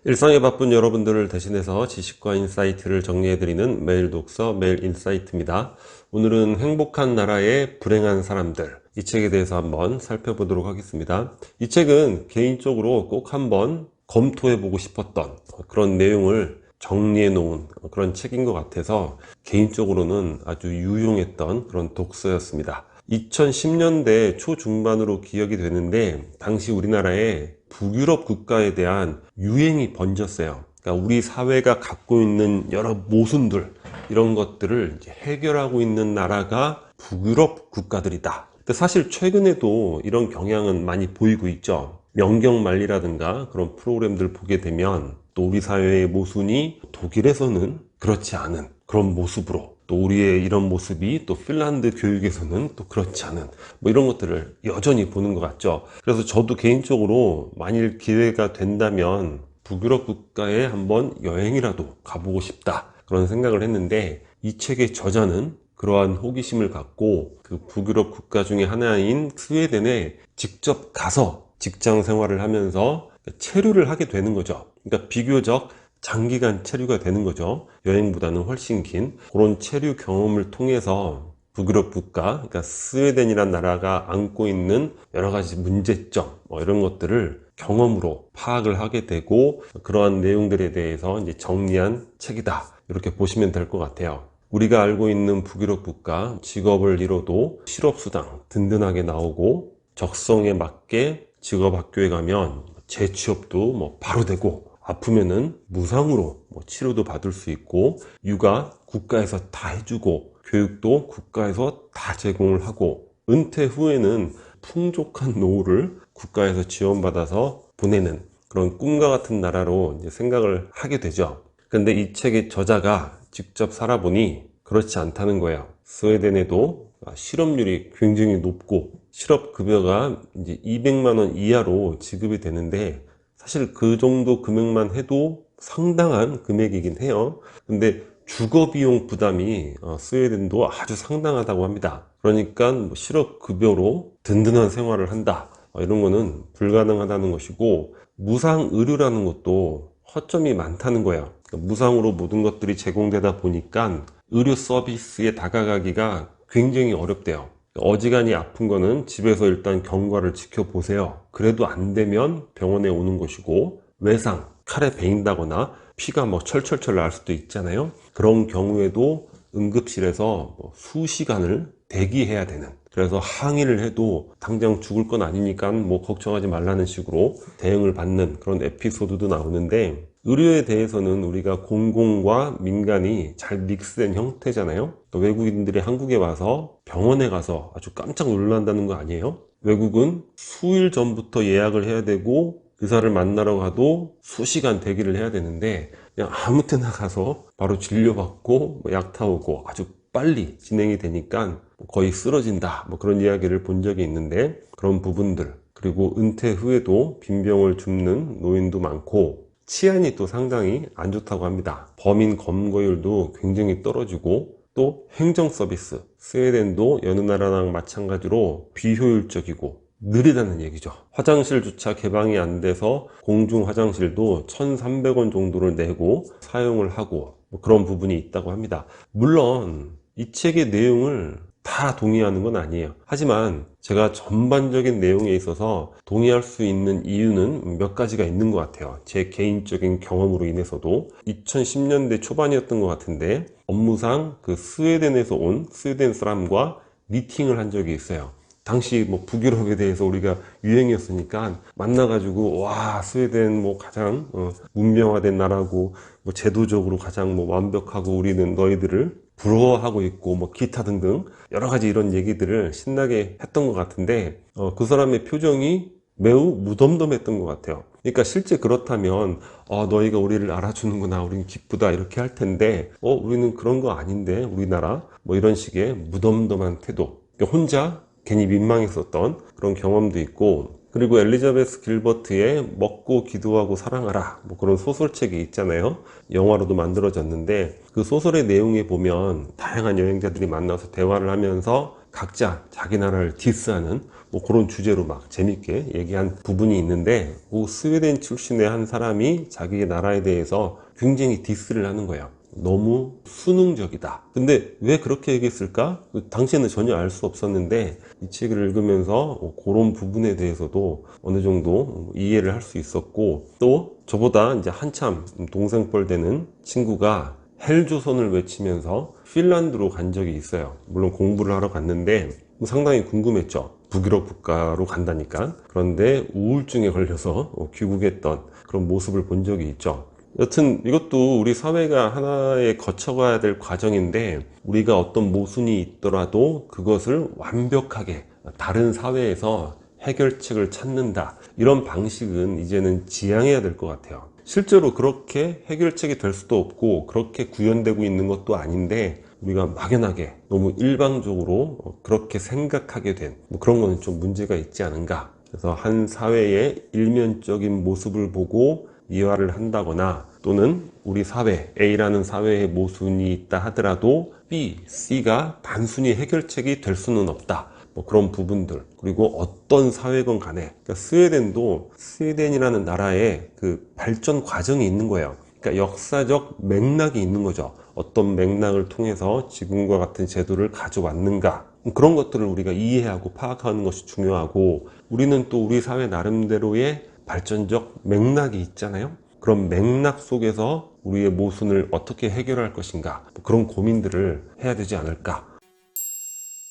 일상에 바쁜 여러분들을 대신해서 지식과 인사이트를 정리해드리는 매일 독서 매일 인사이트입니다. 오늘은 행복한 나라의 불행한 사람들, 이 책에 대해서 한번 살펴보도록 하겠습니다. 이 책은 개인적으로 꼭 한번 검토해보고 싶었던 그런 내용을 정리해 놓은 그런 책인 것 같아서 개인적으로는 아주 유용했던 그런 독서였습니다. 2010년대 초중반으로 기억이 되는데, 당시 우리나라에 북유럽 국가에 대한 유행이 번졌어요. 그러니까 우리 사회가 갖고 있는 여러 모순들, 이런 것들을 이제 해결하고 있는 나라가 북유럽 국가들이다. 근데 사실 최근에도 이런 경향은 많이 보이고 있죠. 명경만리라든가 그런 프로그램들 보게 되면 또 우리 사회의 모순이 독일에서는 그렇지 않은 그런 모습으로, 또 우리의 이런 모습이 또 핀란드 교육에서는 또 그렇지 않은 이런 것들을 여전히 보는 것 같죠. 그래서 저도 개인적으로 만일 기회가 된다면 북유럽 국가에 한번 여행이라도 가보고 싶다, 그런 생각을 했는데, 이 책의 저자는 그러한 호기심을 갖고 그 북유럽 국가 중에 하나인 스웨덴에 직접 가서 직장 생활을 하면서 체류를 하게 되는 거죠. 그러니까 비교적 장기간 체류가 되는 거죠. 여행보다는 훨씬 긴 그런 체류 경험을 통해서 북유럽 국가, 그러니까 스웨덴이라는 나라가 안고 있는 여러 가지 문제점, 이런 것들을 경험으로 파악을 하게 되고, 그러한 내용들에 대해서 이제 정리한 책이다, 이렇게 보시면 될 것 같아요. 우리가 알고 있는 북유럽 국가, 직업을 잃어도 실업수당 든든하게 나오고, 적성에 맞게 직업학교에 가면 재취업도 바로 되고, 아프면은 무상으로 치료도 받을 수 있고, 육아 국가에서 다 해주고, 교육도 국가에서 다 제공을 하고, 은퇴 후에는 풍족한 노후를 국가에서 지원받아서 보내는 그런 꿈과 같은 나라로 이제 생각을 하게 되죠. 근데 이 책의 저자가 직접 살아보니 그렇지 않다는 거예요. 스웨덴에도 실업률이 굉장히 높고, 실업급여가 이제 200만 원 이하로 지급이 되는데, 사실 그 정도 금액만 해도 상당한 금액이긴 해요. 근데 주거비용 부담이 스웨덴도 아주 상당하다고 합니다. 그러니까 실업급여로 든든한 생활을 한다, 이런 거는 불가능하다는 것이고, 무상의료라는 것도 허점이 많다는 거예요. 그러니까 무상으로 모든 것들이 제공되다 보니까 의료 서비스에 다가가기가 굉장히 어렵대요. 어지간히 아픈 거는 집에서 일단 경과를 지켜보세요. 그래도 안 되면 병원에 오는 것이고, 외상, 칼에 베인다거나 피가 철철철 날 수도 있잖아요. 그런 경우에도 응급실에서 수시간을 대기해야 되는, 그래서 항의를 해도 당장 죽을 건 아니니까 걱정하지 말라는 식으로 대응을 받는 그런 에피소드도 나오는데, 의료에 대해서는 우리가 공공과 민간이 잘 믹스된 형태잖아요. 외국인들이 한국에 와서 병원에 가서 아주 깜짝 놀란다는 거 아니에요? 외국은 수일 전부터 예약을 해야 되고, 의사를 만나러 가도 수시간 대기를 해야 되는데, 그냥 아무 때나 가서 바로 진료받고 약 타오고 아주 빨리 진행이 되니까 거의 쓰러진다, 그런 이야기를 본 적이 있는데, 그런 부분들, 그리고 은퇴 후에도 빈병을 줍는 노인도 많고, 치안이 또 상당히 안 좋다고 합니다. 범인 검거율도 굉장히 떨어지고, 또 행정 서비스, 스웨덴도 여느 나라랑 마찬가지로 비효율적이고 느리다는 얘기죠. 화장실조차 개방이 안 돼서 공중 화장실도 1,300원 정도를 내고 사용을 하고, 그런 부분이 있다고 합니다. 물론 이 책의 내용을 다 동의하는 건 아니에요. 하지만 제가 전반적인 내용에 있어서 동의할 수 있는 이유는 몇 가지가 있는 것 같아요. 제 개인적인 경험으로 인해서도 2010년대 초반이었던 것 같은데, 업무상 그 스웨덴에서 온 스웨덴 사람과 미팅을 한 적이 있어요. 당시 북유럽에 대해서 우리가 유행이었으니까 만나가지고, 와, 스웨덴 가장 문명화된 나라고, 제도적으로 가장 완벽하고, 우리는 너희들을 부러워하고 있고, 기타 등등 여러 가지 이런 얘기들을 신나게 했던 것 같은데, 그 사람의 표정이 매우 무덤덤했던 것 같아요. 그러니까 실제 그렇다면 너희가 우리를 알아주는구나, 우리는 기쁘다, 이렇게 할 텐데, 우리는 그런 거 아닌데 우리나라, 이런 식의 무덤덤한 태도, 그러니까 혼자 괜히 민망했었던 그런 경험도 있고, 그리고 엘리자베스 길버트의 먹고 기도하고 사랑하라, 그런 소설책이 있잖아요. 영화로도 만들어졌는데, 그 소설의 내용에 보면 다양한 여행자들이 만나서 대화를 하면서 각자 자기 나라를 디스하는 뭐 그런 주제로 막 재밌게 얘기한 부분이 있는데, 그 스웨덴 출신의 한 사람이 자기 나라에 대해서 굉장히 디스를 하는 거예요. 너무 수능적이다. 근데 왜 그렇게 얘기했을까? 당시에는 전혀 알 수 없었는데 이 책을 읽으면서 그런 부분에 대해서도 어느 정도 이해를 할 수 있었고, 또 저보다 이제 한참 동생뻘 되는 친구가 헬조선을 외치면서 핀란드로 간 적이 있어요. 물론 공부를 하러 갔는데 상당히 궁금했죠. 북유럽 국가로 간다니까. 그런데 우울증에 걸려서 귀국했던 그런 모습을 본 적이 있죠. 여튼 이것도 우리 사회가 하나의 거쳐가야 될 과정인데, 우리가 어떤 모순이 있더라도 그것을 완벽하게 다른 사회에서 해결책을 찾는다, 이런 방식은 이제는 지양해야 될 것 같아요. 실제로 그렇게 해결책이 될 수도 없고 그렇게 구현되고 있는 것도 아닌데, 우리가 막연하게 너무 일방적으로 그렇게 생각하게 된 그런 거는 좀 문제가 있지 않은가. 그래서 한 사회의 일면적인 모습을 보고 이해를 한다거나, 또는 우리 사회 A라는 사회의 모순이 있다 하더라도 B, C가 단순히 해결책이 될 수는 없다, 그런 부분들. 그리고 어떤 사회건 간에, 그러니까 스웨덴도 스웨덴이라는 나라의 그 발전 과정이 있는 거예요. 그러니까 역사적 맥락이 있는 거죠. 어떤 맥락을 통해서 지금과 같은 제도를 가져왔는가, 그런 것들을 우리가 이해하고 파악하는 것이 중요하고, 우리는 또 우리 사회 나름대로의 발전적 맥락이 있잖아요. 그런 맥락 속에서 우리의 모순을 어떻게 해결할 것인가, 그런 고민들을 해야 되지 않을까.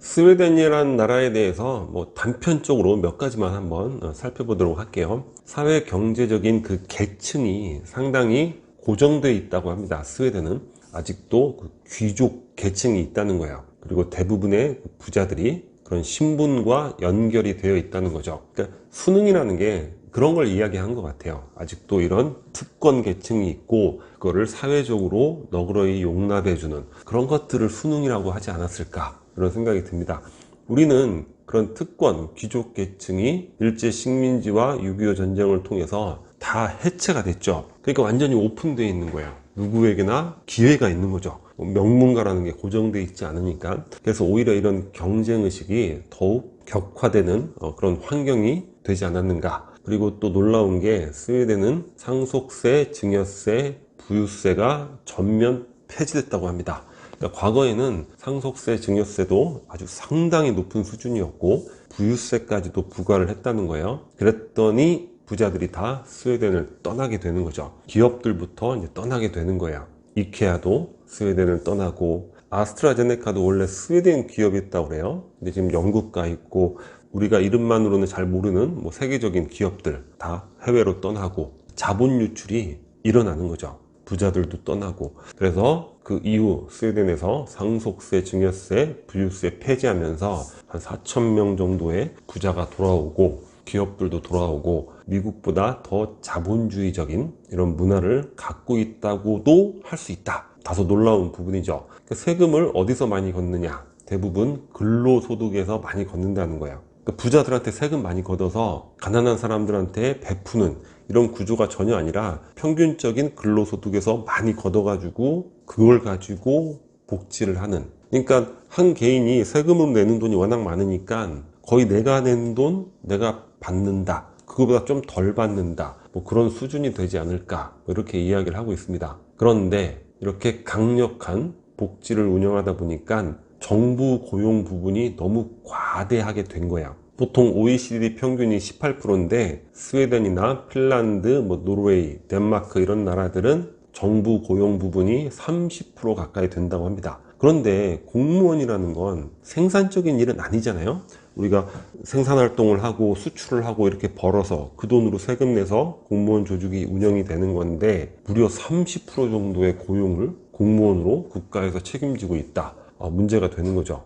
스웨덴이라는 나라에 대해서 단편적으로 몇 가지만 한번 살펴보도록 할게요. 사회 경제적인 그 계층이 상당히 고정되어 있다고 합니다. 스웨덴은 아직도 그 귀족 계층이 있다는 거예요. 그리고 대부분의 부자들이 그런 신분과 연결이 되어 있다는 거죠. 그러니까 수능이라는 게 그런 걸 이야기한 것 같아요. 아직도 이런 특권 계층이 있고 그거를 사회적으로 너그러이 용납해주는 그런 것들을 수능이라고 하지 않았을까, 이런 생각이 듭니다. 우리는 그런 특권, 귀족 계층이 일제 식민지와 6.25 전쟁을 통해서 다 해체가 됐죠. 그러니까 완전히 오픈되어 있는 거예요. 누구에게나 기회가 있는 거죠. 명문가라는 게 고정되어 있지 않으니까. 그래서 오히려 이런 경쟁의식이 더욱 격화되는 그런 환경이 되지 않았는가. 그리고 또 놀라운 게, 스웨덴은 상속세, 증여세, 부유세가 전면 폐지됐다고 합니다. 그러니까 과거에는 상속세, 증여세도 아주 상당히 높은 수준이었고 부유세까지도 부과를 했다는 거예요. 그랬더니 부자들이 다 스웨덴을 떠나게 되는 거죠. 기업들부터 이제 떠나게 되는 거예요. 이케아도 스웨덴을 떠나고, 아스트라제네카도 원래 스웨덴 기업이었다고 그래요. 근데 지금 영국 가 있고, 우리가 이름만으로는 잘 모르는 세계적인 기업들 다 해외로 떠나고, 자본 유출이 일어나는 거죠. 부자들도 떠나고. 그래서 그 이후 스웨덴에서 상속세, 증여세, 부유세 폐지하면서 한 4,000명 정도의 부자가 돌아오고, 기업들도 돌아오고, 미국보다 더 자본주의적인 이런 문화를 갖고 있다고도 할 수 있다. 다소 놀라운 부분이죠. 세금을 어디서 많이 걷느냐? 대부분 근로소득에서 많이 걷는다는 거예요. 부자들한테 세금 많이 걷어서 가난한 사람들한테 베푸는 이런 구조가 전혀 아니라, 평균적인 근로소득에서 많이 걷어가지고 그걸 가지고 복지를 하는. 그러니까 한 개인이 세금으로 내는 돈이 워낙 많으니까 거의 내가 낸 돈 내가 받는다, 그거보다 좀 덜 받는다, 그런 수준이 되지 않을까, 이렇게 이야기를 하고 있습니다. 그런데 이렇게 강력한 복지를 운영하다 보니까 정부 고용 부분이 너무 과대하게 된 거야. 보통 OECD 평균이 18%인데 스웨덴이나 핀란드, 노르웨이, 덴마크 이런 나라들은 정부 고용 부분이 30% 가까이 된다고 합니다. 그런데 공무원이라는 건 생산적인 일은 아니잖아요. 우리가 생산활동을 하고 수출을 하고 이렇게 벌어서 그 돈으로 세금 내서 공무원 조직이 운영이 되는 건데, 무려 30% 정도의 고용을 공무원으로 국가에서 책임지고 있다. 문제가 되는 거죠.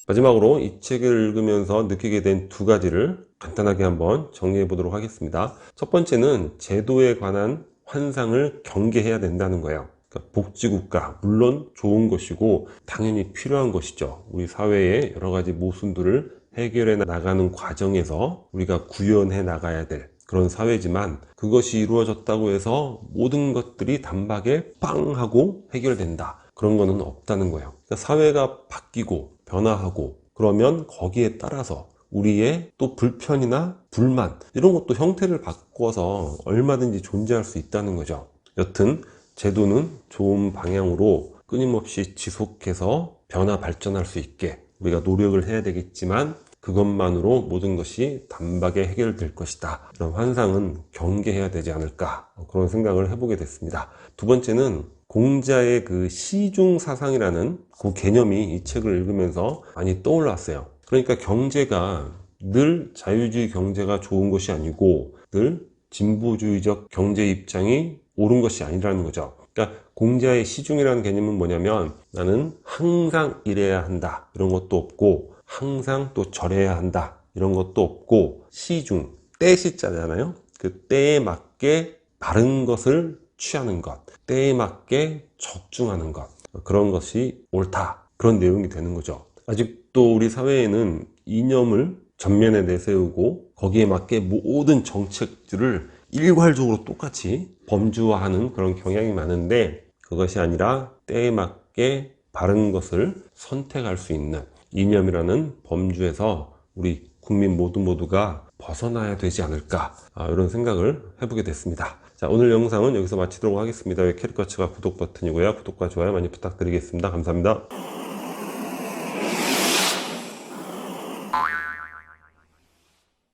마지막으로 이 책을 읽으면서 느끼게 된 두 가지를 간단하게 한번 정리해 보도록 하겠습니다. 첫 번째는 제도에 관한 환상을 경계해야 된다는 거예요. 그러니까 복지국가, 물론 좋은 것이고 당연히 필요한 것이죠. 우리 사회의 여러 가지 모순들을 해결해 나가는 과정에서 우리가 구현해 나가야 될 그런 사회지만, 그것이 이루어졌다고 해서 모든 것들이 단박에 빵 하고 해결된다, 그런 거는 없다는 거예요. 그러니까 사회가 바뀌고 변화하고 그러면 거기에 따라서 우리의 또 불편이나 불만 이런 것도 형태를 바꿔서 얼마든지 존재할 수 있다는 거죠. 여튼 제도는 좋은 방향으로 끊임없이 지속해서 변화 발전할 수 있게 우리가 노력을 해야 되겠지만 그것만으로 모든 것이 단박에 해결될 것이다. 이런 환상은 경계해야 되지 않을까 그런 생각을 해보게 됐습니다. 두 번째는 공자의 그 시중 사상이라는 그 개념이 이 책을 읽으면서 많이 떠올랐어요. 그러니까 경제가 늘 자유주의 경제가 좋은 것이 아니고 늘 진보주의적 경제 입장이 옳은 것이 아니라는 거죠. 그러니까 공자의 시중이라는 개념은 뭐냐면 나는 항상 이래야 한다 이런 것도 없고 항상 또 저래야 한다 이런 것도 없고 시중 때 시자잖아요. 그 때에 맞게 바른 것을 취하는 것, 때에 맞게 적중하는 것, 그런 것이 옳다 그런 내용이 되는 거죠. 아직도 우리 사회에는 이념을 전면에 내세우고 거기에 맞게 모든 정책들을 일괄적으로 똑같이 범주화하는 그런 경향이 많은데 그것이 아니라 때에 맞게 바른 것을 선택할 수 있는 이념이라는 범주에서 우리 국민 모두가 벗어나야 되지 않을까 이런 생각을 해보게 됐습니다. 자, 오늘 영상은 여기서 마치도록 하겠습니다. 캐릭터츠가 구독 버튼이고요. 구독과 좋아요 많이 부탁드리겠습니다. 감사합니다.